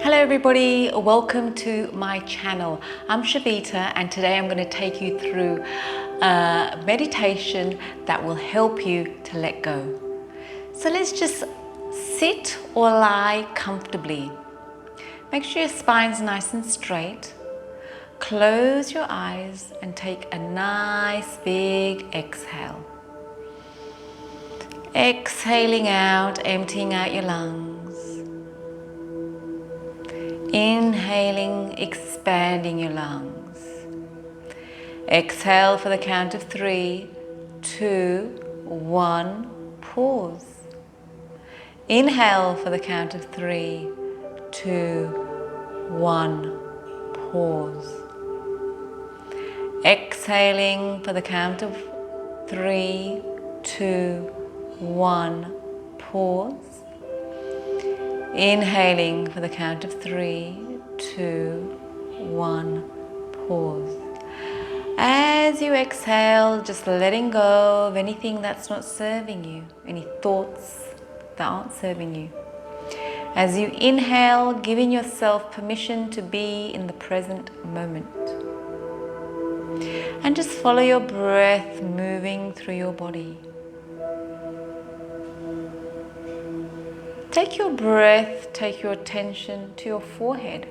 Hello everybody, welcome to my channel. I'm Shavita and today I'm going to take you through a meditation that will help you to let go. So let's just sit or lie comfortably. Make sure your spine's nice and straight. Close your eyes and take a nice big exhale. Exhaling out, emptying out your lungs. Inhaling, expanding your lungs. Exhale for the count of 3, 2, 1, pause. Inhale for the count of 3, 2, 1, pause. Exhaling for the count of 3, 2, 1, pause. Inhaling for the count of 3, 2, 1, pause. As you exhale, just letting go of anything that's not serving you, any thoughts that aren't serving you. As you inhale, giving yourself permission to be in the present moment. And just follow your breath moving through your body. Take your breath, take your attention to your forehead.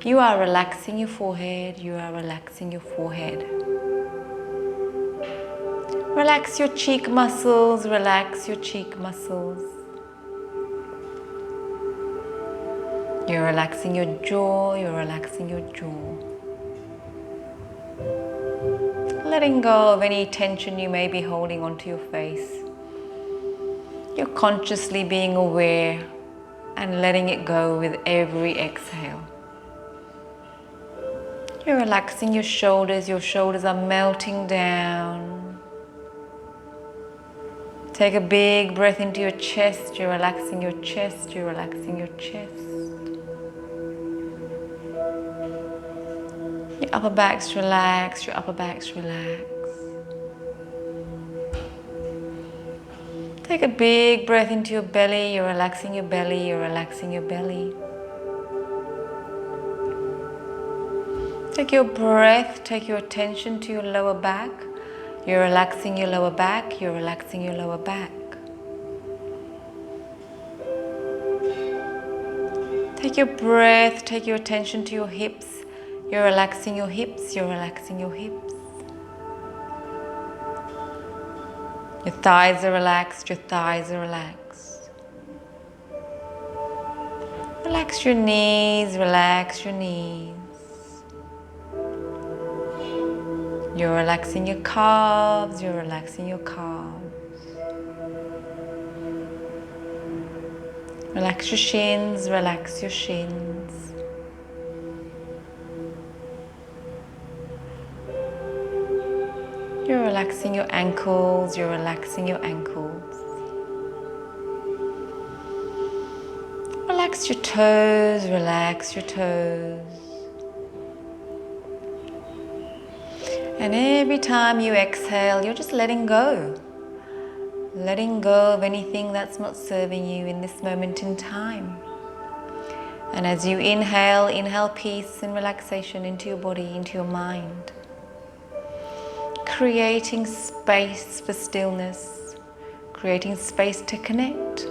You are relaxing your forehead, you are relaxing your forehead. Relax your cheek muscles, relax your cheek muscles. You're relaxing your jaw, you're relaxing your jaw. Letting go of any tension you may be holding onto your face. You're consciously being aware and letting it go with every exhale. You're relaxing your shoulders are melting down. Take a big breath into your chest, you're relaxing your chest, you're relaxing your chest. Your upper back's relaxed, your upper back's relaxed. Take a big breath into your belly, you're relaxing your belly, you're relaxing your belly. Take your breath, take your attention to your lower back. You're relaxing your lower back, you're relaxing your lower back. Take your breath, take your attention to your hips. You're relaxing your hips, you're relaxing your hips. Your thighs are relaxed, your thighs are relaxed. Relax your knees, relax your knees. You're relaxing your calves, you're relaxing your calves. Relax your shins, relax your shins. You're relaxing your ankles, you're relaxing your ankles. Relax your toes, relax your toes. And every time you exhale, you're just letting go. Letting go of anything that's not serving you in this moment in time. And as you inhale, inhale peace and relaxation into your body, into your mind. Creating space for stillness, creating space to connect.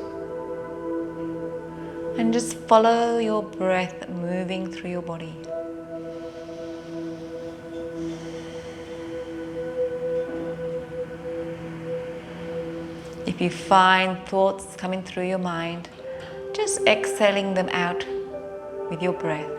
And just follow your breath moving through your body. If you find thoughts coming through your mind, just exhaling them out with your breath.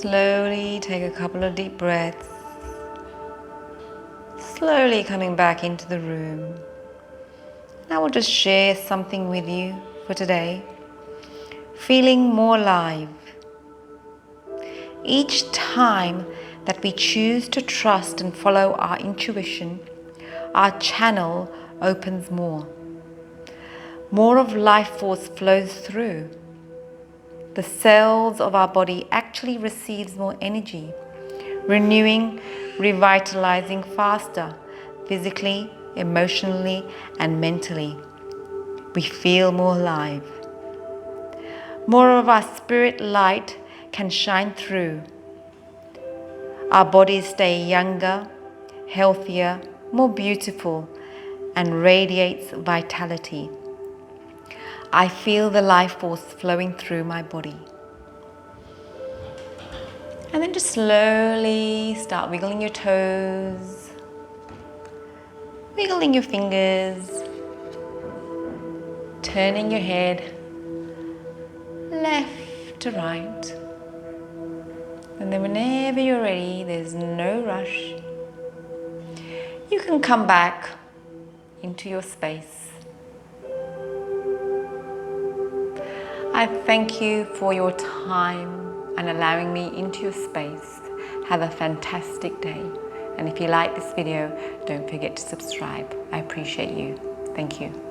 slowly take a couple of deep breaths. Slowly coming back into the room. I will just share something with you for today. Feeling more alive. Each time that we choose to trust and follow our intuition, our channel opens more. More of life force flows through. The cells of our body actually receives more energy, renewing, revitalizing faster, physically, emotionally, and mentally. We feel more alive. More of our spirit light can shine through. Our bodies stay younger, healthier, more beautiful, and radiates vitality. I feel the life force flowing through my body. And then just slowly start wiggling your toes, wiggling your fingers, turning your head left to right. And then whenever you're ready, there's no rush. You can come back into your space. I thank you for your time and allowing me into your space. Have a fantastic day. And if you like this video, don't forget to subscribe. I appreciate you. Thank you.